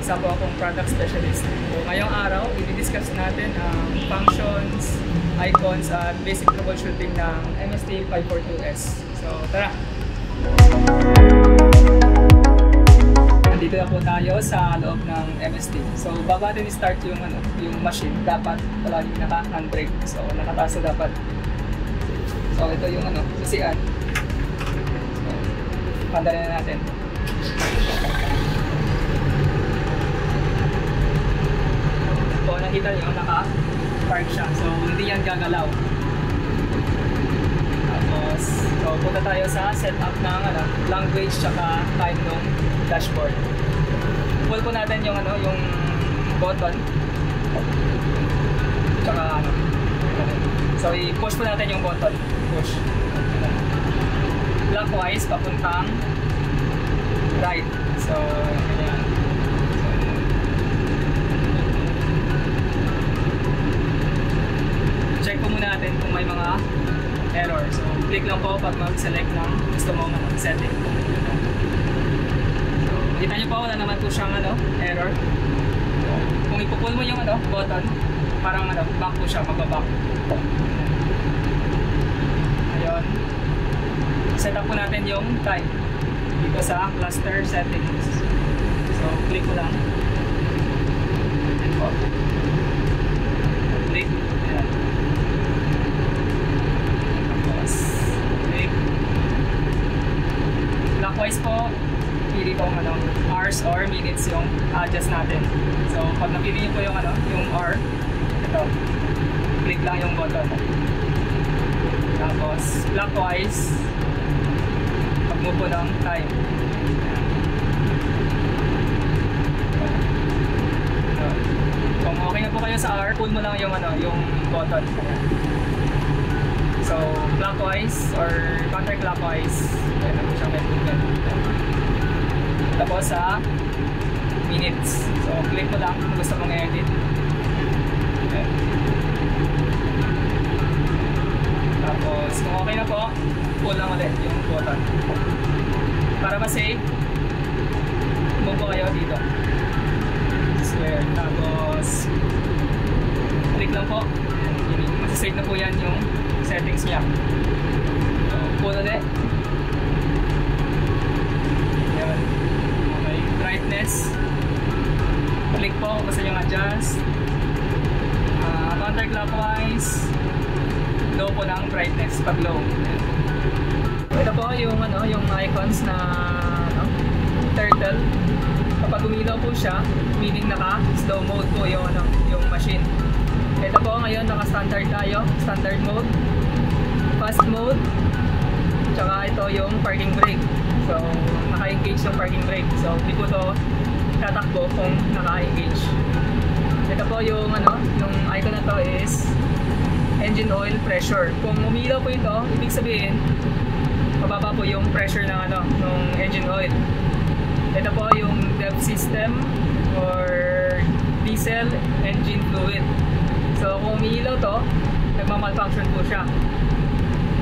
isa po akong product specialist. So, ngayong araw, i-discuss natin ang functions, icons, at basic troubleshooting ng MST542S. So, tara! Nandito na po tayo sa loob ng MST. So, bago natin i-start yung machine, dapat palaging naka-handbrake. So, nakataas na dapat. So, ito yung susian. So, pandalin na natin. So, nakita nyo, naka-park siya. So, hindi yan gagalaw. Tapos, so, punta tayo sa setup ng language tsaka time ng dashboard. Pull po natin yung yung button. Tsaka so, i-push po natin yung button. Push. Clockwise, papuntang right. So, ganyan. Check po muna natin kung may mga error. So, click lang po pag mag-select ng gusto mong setting. So, kita nyo po, wala naman po siyang error. So, kung ipupull mo yung button, parang back po siya, magbaback. Ayun. Set up po natin yung time dito sa cluster settings. So, click ko lang. And po. Click. Ayan. Tapos, click. Clockwise po, pili po hours or minutes yung adjust natin. So, pag napili nyo po yung hour, ito, click lang yung button. Tapos, clockwise, pag-move po ng time. Kung okay na po kayo sa hour, pull mo lang yung button. So, clockwise or counterclockwise, ayan na po siya may movement. Tapos sa minutes. So, click mo lang kung gusto mong edit. Okay. Tapos, kung okay na po, pull lang ulit yung button. Para ma-save, move po kayo dito. Square. Tapos, click lang po. Masasave na po yan yung settings niya. So, pull ulit. Ayan. Okay. Brightness. Click po kung gusto nyo adjust. Counterclockwise. Low po ng brightness pag low. Ito po yung yung icons na turtle. Kapag umilaw po siya, meaning naka-slow mode po yung yung machine. Ito po ngayon naka-standard tayo, standard mode, fast mode, tsaka ito yung parking brake. So, naka-engage yung parking brake. So, hindi po to tatakbo kung naka-engage. Ito po yung yung icon na to is engine oil pressure. Kung umilaw po ito, ibig sabihin mababa po yung pressure ng ng engine oil. Ito po yung DEF system or diesel engine fluid. So kung umiilaw to, nagma-malfunction po siya.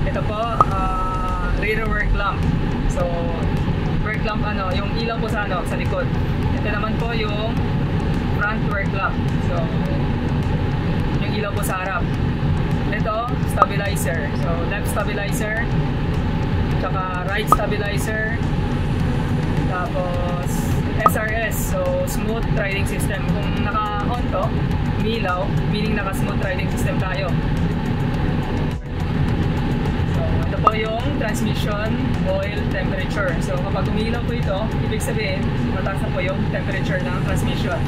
Ito po rear work lamp. So work lamp yung ilaw po sa sa likod. Ito naman po yung front work lamp. So yung ilaw po sa harap. Ito, stabilizer. So, left stabilizer, tsaka right stabilizer, tapos SRS, so smooth riding system. Kung naka-on to, umilaw, meaning naka-smooth riding system tayo. So, ito po yung transmission oil temperature. So, kapag umilaw po ito, ibig sabihin, mataas na po yung temperature ng transmission.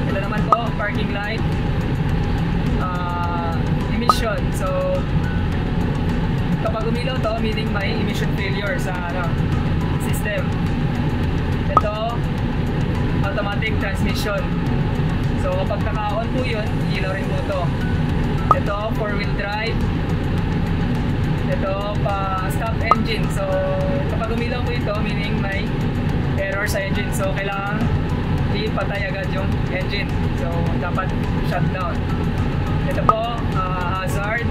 Ito naman po, parking light, emission. So, kapag umilaw to, meaning may emission failure sa system. Ito, automatic transmission. So, kapag naka-on po yun, ilaw rin po to. Ito, 4-wheel drive. Ito, stop engine. So, kapag umilaw po ito, meaning may error sa engine. So, kailangan ipatay agad yung engine. So, dapat shut down. Ito po, hazard.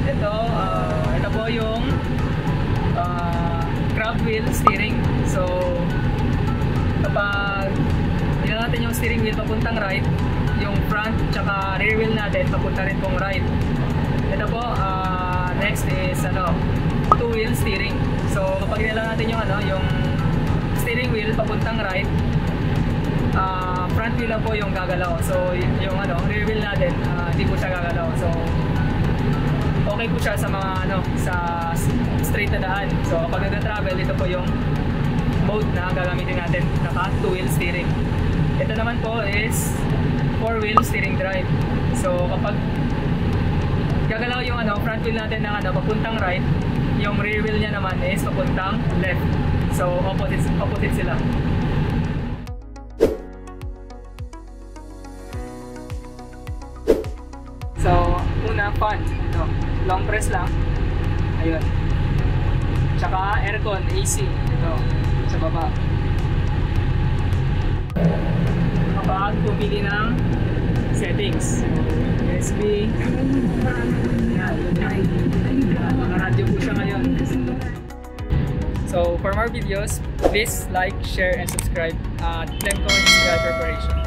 Ito po yung grab wheel steering. So, kapag steering wheel papuntang right, yung front tsaka rear wheel natin papunta rin pong right. Ito po, next is two-wheel steering. So kapag nila natin yung steering wheel papuntang right, front wheel lang po yung gagalaw. So yung rear wheel natin, hindi po siya gagalaw. So okay po siya sa mga sa straight na daan. So kapag nagta-travel, ito po yung mode na gagamitin natin, naka two-wheel steering. Ito naman po is four-wheel steering drive. So kapag gagalaw yung front wheel natin ng papuntang right, yung rear wheel niya naman is papuntang left. So opposite sila. So una, fan. Ito, long press lang. Ayun. Tsaka aircon, AC. Ito, sa baba. Kapag pumili ng settings. So, USB. Naka-radio po siya ngayon. So, for more videos, please like, share, and subscribe at Lemco Industrial Corporation.